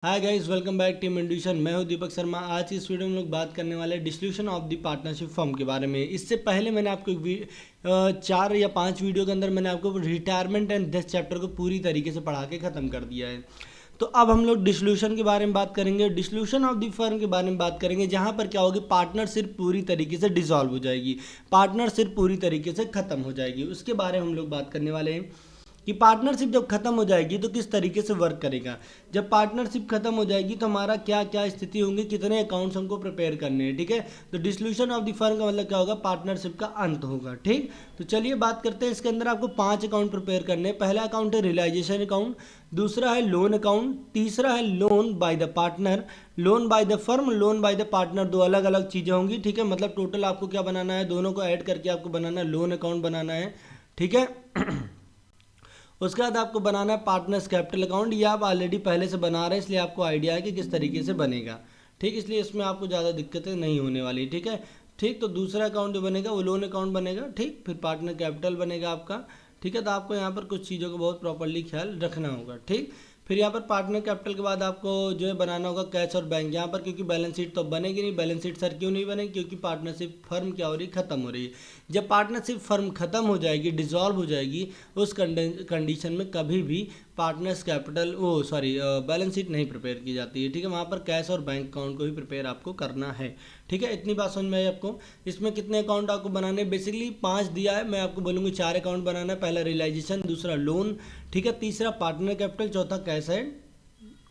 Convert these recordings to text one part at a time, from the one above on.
हाय guys, welcome back team induction. मैं हूं दीपक शर्मा। आज की इस वीडियो में हम लोग बात करने वाले हैं dissolution of the partnership firm के बारे में। इससे पहले मैंने आपको 4 या 5 वीडियो के अंदर मैंने आपको रिटायरमेंट एंड डेथ चैप्टर को पूरी तरीके से पढ़ा के ख़त्म कर दिया है। तो अब हम लोग डिसोल्यूशन के बारे में बात करेंगे, डिसोल्यूशन ऑफ द फर्म के बारे में बात करेंगे, जहां पर क्या होगी, पार्टनरशिप पूरी तरीके से डिसॉल्व हो जाएगी, पार्टनरशिप पूरी तरीके से ख़त्म हो जाएगी। उसके बारे में हम लोग बात करने वाले हैं कि पार्टनरशिप जब खत्म हो जाएगी तो किस तरीके से वर्क करेगा। जब पार्टनरशिप खत्म हो जाएगी तो हमारा क्या क्या स्थिति होंगी, कितने अकाउंट्स हमको प्रिपेयर करने हैं। ठीक है, तो डिसोल्यूशन ऑफ द फर्म का मतलब क्या होगा, पार्टनरशिप का अंत होगा। ठीक, तो चलिए बात करते हैं। इसके अंदर आपको 5 अकाउंट प्रिपेयर करने हैं। पहला अकाउंट है रियलाइजेशन अकाउंट, दूसरा है लोन अकाउंट, तीसरा है loan by the partner, loan by the firm, loan by the partner. दो अलग अलग चीज़ें होंगी। ठीक है, मतलब टोटल आपको क्या बनाना है, दोनों को ऐड करके आपको बनाना है लोन अकाउंट बनाना है। ठीक है उसके बाद आपको बनाना है पार्टनर्स कैपिटल अकाउंट। ये आप ऑलरेडी पहले से बना रहे हैं, इसलिए आपको आइडिया है कि किस तरीके से बनेगा। ठीक, इसलिए इसमें आपको ज़्यादा दिक्कतें नहीं होने वाली। ठीक है, ठीक, तो दूसरा अकाउंट जो बनेगा वो लोन अकाउंट बनेगा। ठीक, फिर पार्टनर कैपिटल बनेगा आपका। ठीक है, तो आपको यहाँ पर कुछ चीज़ों का बहुत प्रॉपरली ख्याल रखना होगा। ठीक, फिर यहाँ पर पार्टनर कैपिटल के बाद आपको जो है बनाना होगा कैश और बैंक। यहाँ पर क्योंकि बैलेंस शीट तो बनेगी नहीं, बैलेंस शीट सर क्यों नहीं बनेगी, क्योंकि पार्टनरशिप फर्म क्या हो रही है, खत्म हो रही है। जब पार्टनरशिप फर्म खत्म हो जाएगी, डिसॉल्व हो जाएगी, उस कंडीशन में कभी भी पार्टनर्स कैपिटल बैलेंस शीट नहीं प्रिपेयर की जाती है। ठीक है, वहाँ पर कैश और बैंक अकाउंट को भी प्रिपेयर आपको करना है। ठीक है, इतनी बात समझ में आई आपको। इसमें कितने अकाउंट आपको बनाने, बेसिकली 5 दिया है, मैं आपको बोलूँगी 4 अकाउंट बनाना है। पहला रियलाइजेशन, दूसरा लोन, ठीक है, तीसरा पार्टनर कैपिटल, चौथा कैश है,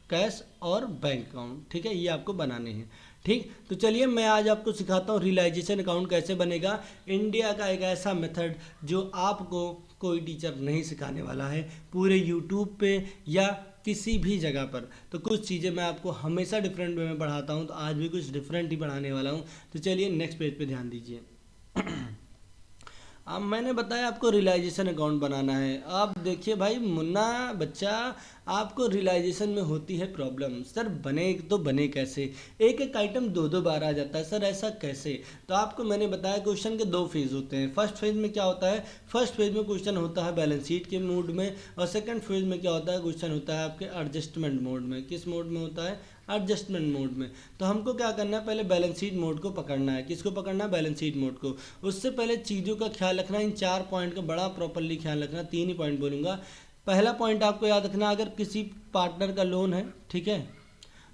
कैश और बैंक अकाउंट। ठीक है, ये आपको बनाने हैं। ठीक, तो चलिए मैं आज आपको सिखाता हूँ रियलाइजेशन अकाउंट कैसे बनेगा। इंडिया का एक ऐसा मेथड जो आपको कोई टीचर नहीं सिखाने वाला है पूरे यूट्यूब पे या किसी भी जगह पर। तो कुछ चीज़ें मैं आपको हमेशा डिफरेंट वे में पढ़ाता हूँ, तो आज भी कुछ डिफरेंट ही पढ़ाने वाला हूँ। तो चलिए नेक्स्ट पेज पे ध्यान दीजिए। अब मैंने बताया आपको रियलाइजेशन अकाउंट बनाना है। अब देखिए भाई मुन्ना बच्चा, आपको रियलाइजेशन में होती है प्रॉब्लम, सर बने तो बने कैसे, एक एक आइटम दो दो बार आ जाता है, सर ऐसा कैसे। तो आपको मैंने बताया क्वेश्चन के 2 फेज़ होते हैं। फर्स्ट फेज़ में क्या होता है, फर्स्ट फेज़ में क्वेश्चन होता है बैलेंस शीट के मोड में, और सेकंड फेज़ में क्या होता है, क्वेश्चन होता है आपके एडजस्टमेंट मोड में। किस मोड में होता है, एडजस्टमेंट मोड में। तो हमको क्या करना है, पहले बैलेंस शीट मोड को पकड़ना है। किसको पकड़ना है, बैलेंस शीट मोड को। उससे पहले चीज़ों का ख्याल रखना, इन 4 पॉइंट का बड़ा प्रॉपरली ख्याल रखना। 3 ही पॉइंट बोलूँगा। पहला पॉइंट आपको याद रखना, अगर किसी पार्टनर का लोन है, ठीक है,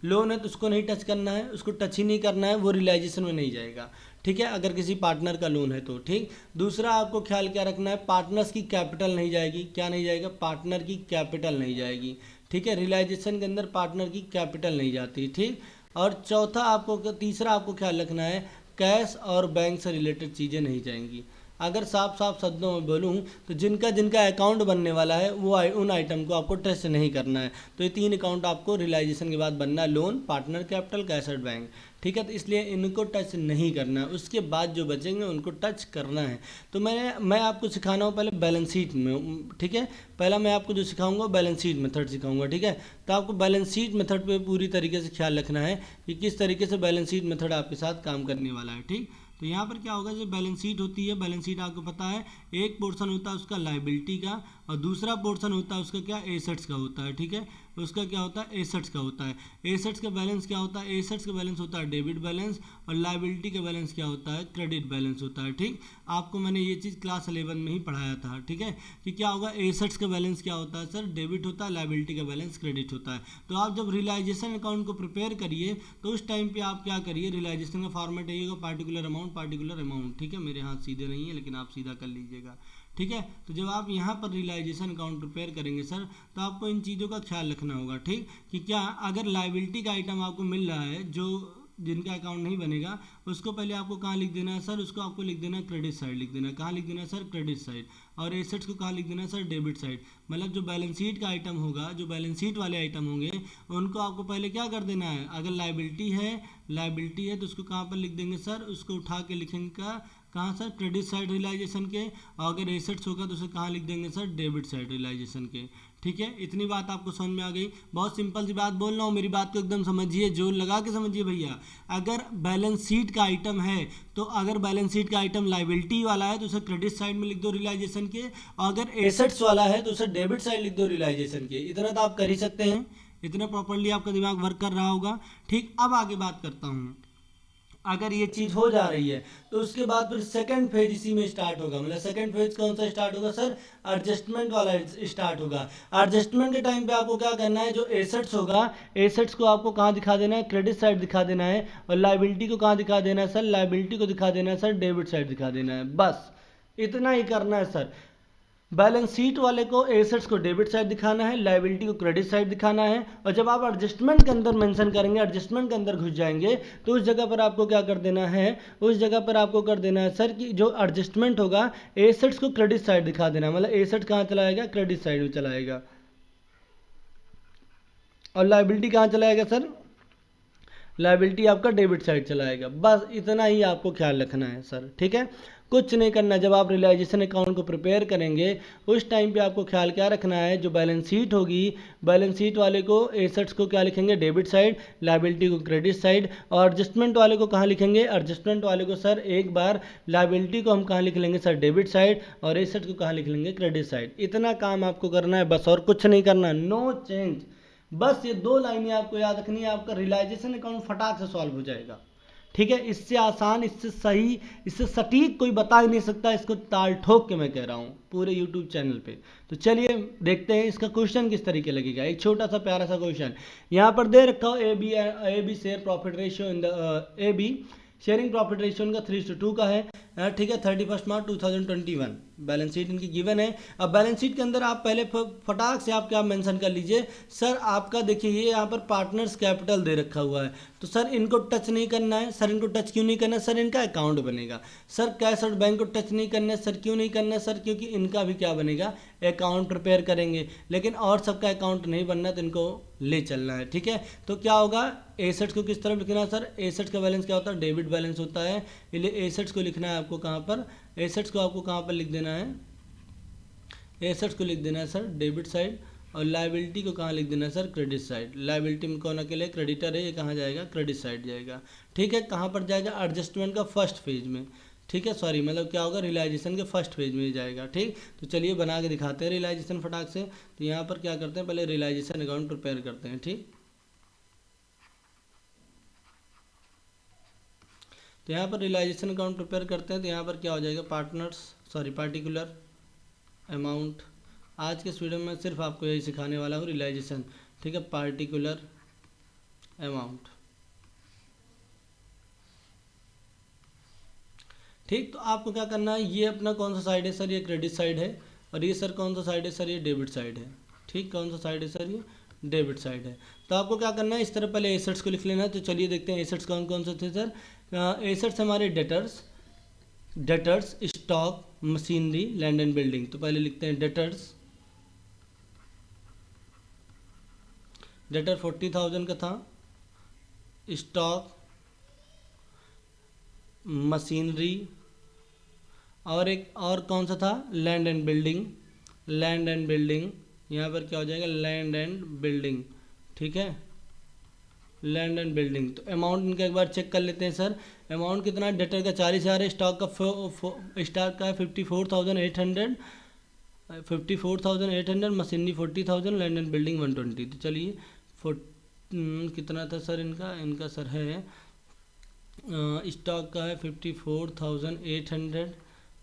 लोन है तो उसको नहीं टच करना है, उसको टच ही नहीं करना है, वो रियलाइजेशन में नहीं जाएगा। ठीक है, अगर किसी पार्टनर का लोन है तो। ठीक, दूसरा आपको ख्याल क्या रखना है, पार्टनर्स की कैपिटल नहीं जाएगी। क्या नहीं जाएगा, पार्टनर की कैपिटल नहीं जाएगी। ठीक है, रियलाइजेशन के अंदर पार्टनर की कैपिटल नहीं जाती। ठीक, और चौथा आपको, तीसरा आपको ख्याल रखना है, कैश और बैंक से रिलेटेड चीज़ें नहीं जाएंगी। अगर साफ साफ शब्दों में बोलूँ तो जिनका जिनका अकाउंट बनने वाला है वो उन आइटम को आपको टच नहीं करना है। तो ये 3 अकाउंट आपको रियलाइजेशन के बाद बनना है, लोन, पार्टनर कैपिटल, कैश और बैंक। ठीक है, तो इसलिए इनको टच नहीं करना है, उसके बाद जो बचेंगे उनको टच करना है। तो मैं आपको सिखाना हूँ पहले बैलेंस शीट में। ठीक है, पहला मैं आपको जो सिखाऊंगा बैलेंस शीट मेथड सिखाऊंगा। ठीक है, तो आपको बैलेंस शीट मेथड पे पूरी तरीके से ख्याल रखना है कि किस तरीके से बैलेंस शीट मेथड आपके साथ काम करने वाला है। ठीक, तो यहाँ पर क्या होगा, जो बैलेंस शीट होती है, बैलेंस शीट आपको पता है एक पोर्शन होता है उसका लाइबिलिटी का, और दूसरा पोर्शन होता है उसका क्या, एसेट्स का होता है। ठीक है, उसका क्या होता है, एसेट्स का होता है। एसेट्स का बैलेंस क्या होता है, एसेट्स का बैलेंस होता है डेबिट बैलेंस, और लाइबिलिटी का बैलेंस क्या होता है, क्रेडिट बैलेंस होता है। ठीक, आपको मैंने ये चीज़ क्लास 11 में ही पढ़ाया था। ठीक है, कि क्या होगा, एसेट्स का बैलेंस क्या होता है, सर डेबिट होता है, लाइबिलिटी का बैलेंस क्रेडिट होता है। तो आप जब रियलाइजेशन अकाउंट को प्रिपेयर करिए तो उस टाइम पे आप क्या करिए, रियलाइजेशन का फॉर्मेट यही होगा, पार्टिकुलर अमाउंट, पार्टिकुलर अमाउंट। ठीक है, मेरे हाथ सीधे नहीं है लेकिन आप सीधा कर लीजिएगा। ठीक है, तो जब आप यहाँ पर रियलाइजेशन अकाउंट प्रिपेयर करेंगे सर, तो आपको इन चीज़ों का ख्याल रखना होगा। ठीक, कि क्या अगर लाइबिलिटी का आइटम आपको मिल रहा है, जो जिनका अकाउंट नहीं बनेगा उसको पहले आपको कहाँ लिख देना है सर, उसको आपको लिख देना है क्रेडिट साइड, लिख देना है। कहाँ लिख देना है सर, क्रेडिट साइड। और एसेट्स को कहाँ लिख देना है सर, डेबिट साइड। मतलब जो बैलेंस शीट का आइटम होगा, जो बैलेंस शीट वाले आइटम होंगे, उनको आपको पहले क्या कर देना है, अगर लाइबिलिटी है तो उसको कहाँ पर लिख देंगे सर, उसको उठा के लिखेंगे कहाँ सर, क्रेडिट साइड रियलाइजेशन के। और अगर एसेट्स होगा तो उसे कहाँ लिख देंगे सर, डेबिट साइड रियलाइजेशन के। ठीक है, इतनी बात आपको समझ में आ गई। बहुत सिंपल सी बात बोल रहा हूँ, मेरी बात को एकदम समझिए, जोर लगा के समझिए भैया। अगर बैलेंस शीट का आइटम है तो अगर बैलेंस शीट का आइटम लाइबिलिटी वाला है तो उसे क्रेडिट साइड में लिख दो रियलाइजेशन के, और अगर एसेट्स वाला है तो उसे डेबिट साइड लिख दो रियलाइजेशन के। इतना तो आप कर ही सकते हैं, इतना प्रॉपर्ली आपका दिमाग वर्क कर रहा होगा। ठीक, अब आगे बात करता हूँ। अगर ये चीज़ हो जा रही है तो उसके बाद फिर सेकंड फेज इसी में स्टार्ट होगा। मतलब सेकंड फेज कौन सा स्टार्ट होगा सर? एडजस्टमेंट वाला स्टार्ट होगा। एडजस्टमेंट के टाइम पे आपको क्या करना है, जो एसेट्स होगा, एसेट्स को आपको कहाँ दिखा देना है? क्रेडिट साइड दिखा देना है। और लाइबिलिटी को कहाँ दिखा देना है सर? लाइबिलिटी को दिखा देना है सर, डेबिट साइड दिखा देना है। बस इतना ही करना है सर। बैलेंस शीट वाले को एसेट्स को डेबिट साइड दिखाना है, लाइबिलिटी को क्रेडिट साइड दिखाना है। और जब आप एडजस्टमेंट के अंदर मेंशन करेंगे, एडजस्टमेंट के अंदर घुस जाएंगे, तो उस जगह पर आपको क्या कर देना है? उस जगह पर आपको कर देना है सर कि जो एडजस्टमेंट होगा, एसेट्स को क्रेडिट साइड दिखा देना। मतलब एसेट कहाँ चलाएगा? क्रेडिट साइड में चलाएगा। और लाइबिलिटी कहाँ चलाएगा सर? लाइबिलिटी आपका डेबिट साइड चलाएगा। बस इतना ही आपको ख्याल रखना है सर, ठीक है। कुछ नहीं करना। जब आप रियलाइजेशन अकाउंट को प्रिपेयर करेंगे उस टाइम पे आपको ख्याल क्या रखना है, जो बैलेंस शीट होगी, बैलेंस शीट वाले को एसेट्स को क्या लिखेंगे? डेबिट साइड, लाइबिलिटी को क्रेडिट साइड। और एडजस्टमेंट वाले को कहाँ लिखेंगे? एडजस्टमेंट वाले को सर एक बार लाइबिलिटी को हम कहाँ लिख लेंगे सर? Debit side. और एसेट को कहाँ लिख लेंगे? Credit side. इतना काम आपको करना है बस, और कुछ नहीं करना, नो चेंज। बस ये दो लाइनें आपको याद रखनी है, आपका रियलाइजेशन अकाउंट फटाक से सॉल्व हो जाएगा। ठीक है, इससे आसान, इससे सही, इससे सटीक कोई बता ही नहीं सकता। इसको ताल ठोक के मैं कह रहा हूँ पूरे यूट्यूब चैनल पे। तो चलिए देखते हैं इसका क्वेश्चन किस तरीके लगेगा। एक छोटा सा प्यारा सा क्वेश्चन यहाँ पर दे रखा हो, A B share profit ratio in the A B sharing profit ratio इनका 3:2 का है। ठीक है, 31 मार्च 2021 बैलेंस शीट इनकी गिवन है। अब बैलेंस शीट के अंदर आप पहले फटाक से आप क्या मेंशन कर लीजिए सर, आपका देखिए ये यहाँ पर पार्टनर्स कैपिटल दे रखा हुआ है, तो सर इनको टच नहीं करना है। सर इनको टच क्यों नहीं करना है? सर इनका अकाउंट बनेगा। सर कैश और बैंक को टच नहीं करना है। सर क्यों नहीं करना है? सर क्योंकि इनका भी क्या बनेगा? अकाउंट प्रिपेयर करेंगे। लेकिन और सबका अकाउंट नहीं बनना, तो इनको ले चलना है। ठीक है, तो क्या होगा? एसेट्स को किस तरफ लिखना है सर? एसेट्स का बैलेंस क्या होता है? डेबिट बैलेंस होता है। इसलिए एसेट्स को लिखना है आपको कहाँ पर? एसेट्स को आपको कहाँ पर लिख देना है? एसेट्स को लिख देना है सर डेबिट साइड। और लाइबिलिटी को कहाँ लिख देना है सर? Credit side. लाइबिलिटी में कौन अकेले क्रेडिटर है, ये कहाँ जाएगा? क्रेडिट साइड जाएगा। ठीक है, कहाँ पर जाएगा? एडजस्टमेंट का फर्स्ट फेज में। ठीक है, सॉरी मतलब क्या होगा? रियलाइजेशन के फर्स्ट फेज में जाएगा। ठीक, तो चलिए बना के दिखाते हैं रियलाइजेशन फटाक से। तो यहाँ पर क्या करते हैं, पहले रियलाइजेशन अकाउंट प्रिपेयर करते हैं। ठीक, तो यहाँ पर रियलाइजेशन अकाउंट प्रिपेयर करते हैं। तो यहाँ पर क्या हो जाएगा? Particular amount. आज के इस वीडियो में सिर्फ आपको यही सिखाने वाला हूँ, रियलाइजेशन। ठीक है, पार्टिकुलर अमाउंट। ठीक, तो आपको क्या करना है, ये अपना कौन सा साइड है सर? ये क्रेडिट साइड है। और ये सर कौन सा साइड है सर? ये डेबिट साइड है। ठीक, कौन सा साइड है सर? ये डेबिट साइड है। तो आपको क्या करना है, इस तरह पहले एसेट्स को लिख लेना है। तो चलिए देखते हैं एसेट्स कौन कौन से थे सर। एसेट्स हमारे debtors, stock, machinery, land and building. तो पहले लिखते हैं डेटर्स। डेटर 40,000 का था। स्टॉक, मशीनरी, और एक और कौन सा था? Land and building. Land and building, यहाँ पर क्या हो जाएगा? Land and building. ठीक है, लैंड एंड बिल्डिंग। तो अमाउंट इनका एक बार चेक कर लेते हैं सर। अमाउंट कितना है? डेटर का 40,000 है। स्टॉक का है 54,800। 54,800। मशीनरी 40,000। Land and building 120। तो चलिए कितना था सर इनका? इनका सर है स्टॉक का है 54,800।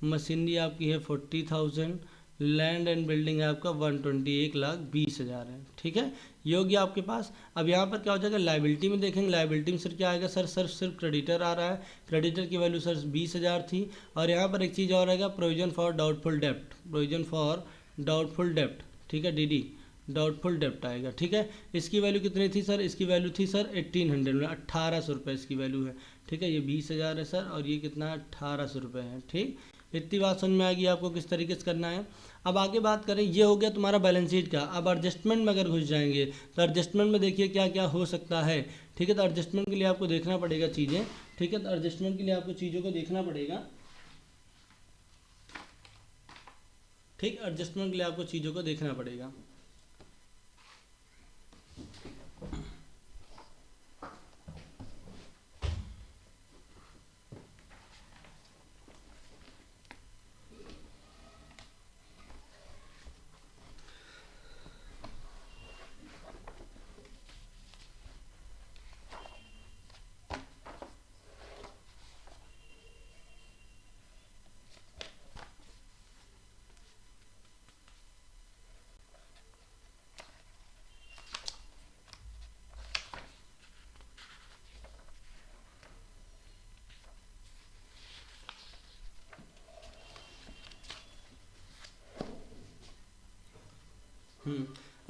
मशीनरी आपकी है 40,000। लैंड एंड बिल्डिंग है आपका 120, 1,20,000 है। ठीक है, ये हो गया आपके पास। अब यहाँ पर क्या हो जाएगा? लाइबिलिटी में देखेंगे। लाइबिलिटी में सर क्या आएगा सर? सिर्फ क्रेडिटर आ रहा है। क्रेडिटर की वैल्यू सर 20,000 थी। और यहाँ पर एक चीज़ और आएगा, प्रोविजन फॉर डाउटफुल डेप्ट। प्रोविजन फॉर डाउटफुल डेप्ट, ठीक है, डीडी, डाउटफुल डेप्ट आएगा। ठीक है, इसकी वैल्यू कितनी थी सर? इसकी वैल्यू थी सर 1800 में, 1800 रुपये इसकी वैल्यू है। ठीक है, ये 20,000 है सर, और ये कितना है? 1800 रुपये है। ठीक, इतनी बात समझ में आएगी आपको किस तरीके से करना है। अब आगे बात करें, ये हो गया तुम्हारा बैलेंस शीट का। अब एडजस्टमेंट में अगर घुस जाएंगे तो एडजस्टमेंट में देखिए क्या क्या हो सकता है। ठीक है, तो एडजस्टमेंट के लिए आपको देखना पड़ेगा चीज़ें। ठीक है, तो एडजस्टमेंट के लिए आपको चीज़ों को देखना पड़ेगा। ठीक, एडजस्टमेंट के लिए आपको चीज़ों को देखना पड़ेगा।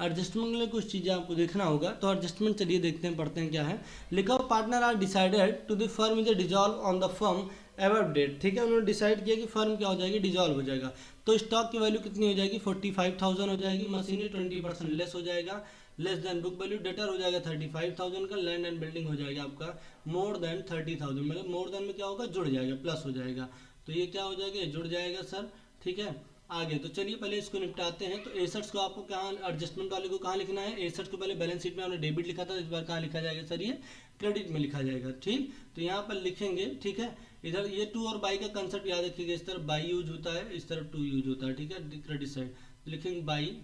एडजस्टमेंट के लिए कुछ चीज़ें आपको देखना होगा। तो एडजस्टमेंट चलिए देखते हैं, पढ़ते हैं क्या है। लिखा हुआ partner are decided to the firm is dissolve on the firm ever date. ठीक है, उन्होंने डिसाइड किया कि फर्म क्या हो जाएगी, डिजॉल्व हो जाएगा। तो स्टॉक की वैल्यू कितनी हो जाएगी, 45,000 हो जाएगी। मशीनरी 20% लेस हो जाएगा, less than book value. Debtor हो जाएगा 35,000 का। लैंड एंड बिल्डिंग हो जाएगा आपका मोर देन 30,000, मतलब मोर देन में क्या होगा, जुड़ जाएगा, प्लस हो जाएगा। तो ये क्या हो जाएगा, ये जुड़ जाएगा सर। ठीक है, आगे तो चलिए पहले इसको निपटाते हैं। तो एसेट्स को आपको कहाँ, एडजस्टमेंट वाले को कहाँ लिखना है, एसेट्स को पहले बैलेंस शीट में हमने डेबिट लिखा था, इस बार कहाँ लिखा जाएगा सर, ये क्रेडिट में लिखा जाएगा। ठीक, तो यहाँ पर लिखेंगे। ठीक है, इधर ये टू और बाई का कंसेप्ट याद रखिएगा, इस तरफ बाई यूज होता है, इस तरफ टू यूज होता है। ठीक है, क्रेडिट साइड लिखेंगे बाई।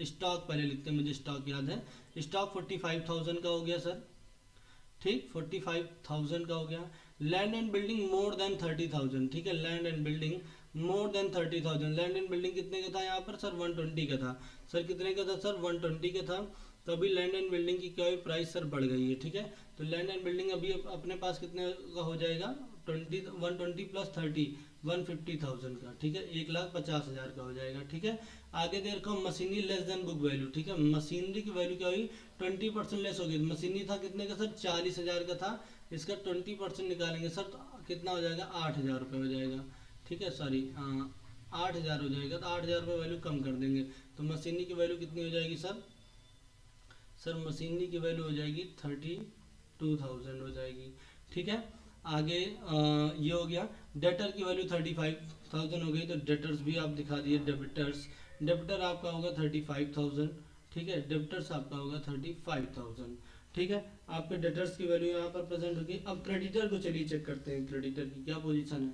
स्टॉक पहले लिखते हैं, मुझे स्टॉक याद है। स्टॉक 45,000 का हो गया सर। ठीक, 45,000 का हो गया। Land and building more than 30,000। ठीक है, land and building more than 30,000। Land and building कितने का था यहाँ पर सर, 120 का था। सर कितने का था सर, 120 का था। तो अभी लैंड एंड बिल्डिंग की क्या हुई, प्राइस सर बढ़ गई है। ठीक है, तो लैंड एंड बिल्डिंग अभी अपने पास कितने का हो जाएगा, 120 प्लस 30, 150,000 का। ठीक है, 1,50,000 का हो जाएगा। ठीक है, आगे दे रखा हूँ machinery less than book value. ठीक है, मशीनरी की वैल्यू क्या हुई, 20% लेस हो गई। मशीनरी था कितने का सर, 40,000 का था। इसका 20% निकालेंगे सर, तो कितना हो जाएगा, 8,000 रुपये हो जाएगा। ठीक है, सॉरी 8,000 हो जाएगा। तो 8,000 रुपये वैल्यू कम कर देंगे। तो मशीनरी की वैल्यू कितनी हो जाएगी सर, मशीनरी की वैल्यू हो जाएगी 32,000 हो जाएगी। ठीक है, आगे ये हो गया। डेटर की वैल्यू 35,000 हो गई। तो डेटर्स भी आप दिखा दिए, डेबिटर्स, डेबिटर आपका होगा 35,000। ठीक है, डेबिटर्स आपका होगा 35,000। ठीक है, आपके डेटर्स की वैल्यू यहाँ पर प्रेजेंट होगी। अब क्रेडिटर को चलिए चेक करते हैं, क्रेडिटर की क्या पोजीशन है।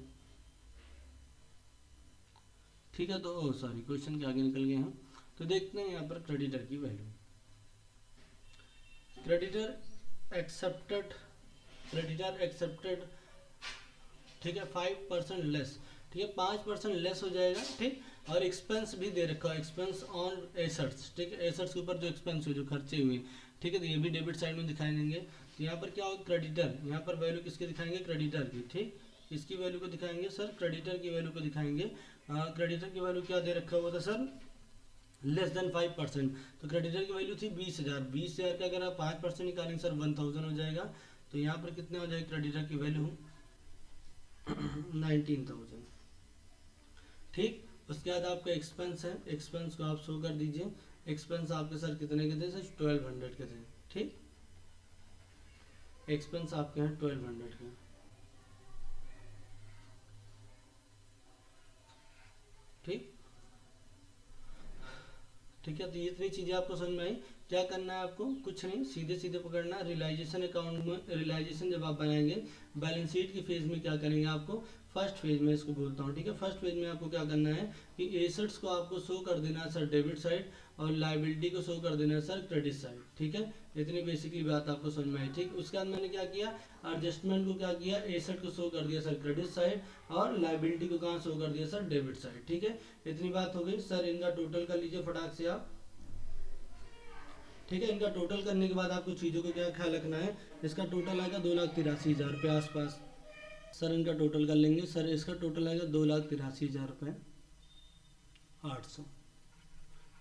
ठीक है, तो सॉरी क्वेश्चन के आगे निकल गए हम। तो देखते हैं यहाँ पर क्रेडिटर की value. Creditor accepted, creditor accepted. ठीक है, 5% लेस। ठीक है, 5% लेस हो जाएगा। ठीक, और एक्सपेंस भी दे रखा है, एक्सपेंस ऑन एसेट्स। ठीक है, एसेट्स के ऊपर जो एक्सपेंस हुए, जो खर्चे हुए। ठीक है, तो ये भी डेबिट साइड में दिखाई देंगे। तो यहाँ पर क्या होगा, क्रेडिटर, यहाँ पर वैल्यू किसके दिखाएंगे, क्रेडिटर की। ठीक, इसकी वैल्यू को दिखाएंगे सर, क्रेडिटर की वैल्यू को दिखाएंगे। क्रेडिटर की वैल्यू क्या दे रखा हुआ था सर, लेस देन 5%। तो क्रेडिटर की वैल्यू थी 20,000। 20,000 का अगर आप 5% निकालेंगे सर, 1,000 हो जाएगा। तो यहाँ पर कितने हो जाएगी क्रेडिटर की वैल्यू, 19,000। ठीक, उसके बाद आपका एक्सपेंस है, एक्सपेंस को आप शो कर दीजिए। एक्सपेंस आपके सर कितने के थे सर, 1200 के थे। ठीक, एक्सपेंस आपके हैं 1200 के। ठीक, ठीक है, तो ये इतनी चीज़ें आपको समझ में आई। क्या करना है आपको, कुछ नहीं, सीधे सीधे पकड़ना। रियलाइजेशन अकाउंट में, रियलाइजेशन जब आप बनाएंगे बैलेंस शीट की फेज में क्या करेंगे आपको, फर्स्ट फेज में इसको बोलता हूँ। ठीक है, फर्स्ट फेज में आपको क्या करना है कि एसेट्स को आपको शो कर देना है सर डेबिट साइड, और लाइबिलिटी को शो कर देना है सर क्रेडिट साइड। ठीक है, इतनी बेसिकली बात आपको समझ में आई। ठीक, उसके बाद मैंने क्या किया, एडजस्टमेंट को क्या किया, एसेट को शो कर दिया सर क्रेडिट साइड, और लाइबिलिटी को कहाँ शो कर दिया सर, डेबिट साइड। ठीक है, इतनी बात हो गई सर। इनका टोटल कर लीजिए फटाक से आप। ठीक है, इनका टोटल करने के बाद आपको चीज़ों का क्या ख्याल रखना है। इसका टोटल आएगा 2,83,000 रुपये आसपास। सर इनका टोटल कर लेंगे सर, इसका टोटल आएगा 2,83,000 रुपये 800,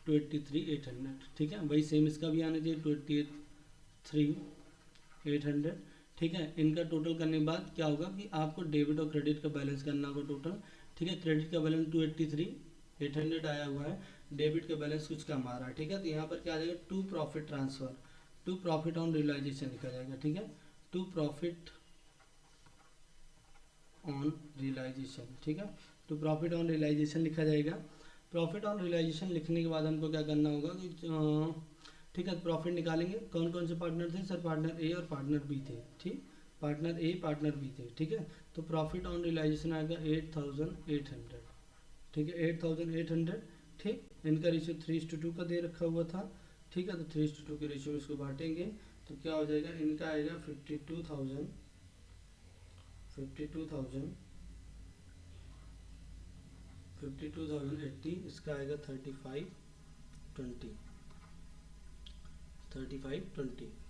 23,800। ठीक है, वही सेम इसका भी आना चाहिए, 23,800। ठीक है, इनका टोटल करने के बाद क्या होगा कि आपको डेबिट और क्रेडिट का बैलेंस करना होगा टोटल। ठीक है, क्रेडिट का बैलेंस 283,800 आया हुआ है, डेबिट का बैलेंस कुछ कम आ रहा है। ठीक है, तो यहाँ पर क्या आ जाएगा, to profit transfer, to profit on realisation लिखा जाएगा। ठीक है, टू प्रॉफिट ऑन रियलाइजेशन। ठीक है, तो प्रॉफिट ऑन रियलाइजेशन लिखा जाएगा। प्रॉफिट ऑन रियलाइजेशन लिखने के बाद हमको क्या करना होगा कि ठीक है, प्रॉफिट निकालेंगे। कौन कौन से पार्टनर थे सर, पार्टनर ए और पार्टनर बी थे। ठीक, पार्टनर ए पार्टनर बी थे। ठीक है, तो प्रॉफिट ऑन रियलाइजेशन आएगा 8,800। ठीक है, 8,800। ठीक, इनका रेशियो 3:2 का दे रखा हुआ था। ठीक है, तो 3:2 के रेशियो में इसको बांटेंगे तो क्या हो जाएगा, इनका आएगा 52,000, 52,80। इसका आएगा 3520।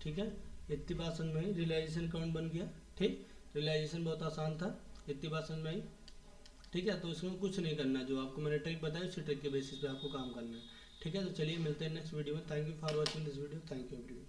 ठीक है, इतनी बात समझ में आई। रियलाइजेशन अकाउंट बन गया। ठीक, रियलाइजेशन बहुत आसान था, इतनी बात समझ में आई। ठीक है, तो इसमें कुछ नहीं करना, जो आपको मैंने ट्रिक बताया उसी ट्रिक के बेसिस पे आपको काम करना है। ठीक है, तो चलिए मिलते हैं नेक्स्ट वीडियो में। Thank you for watching this video, thank you everyone.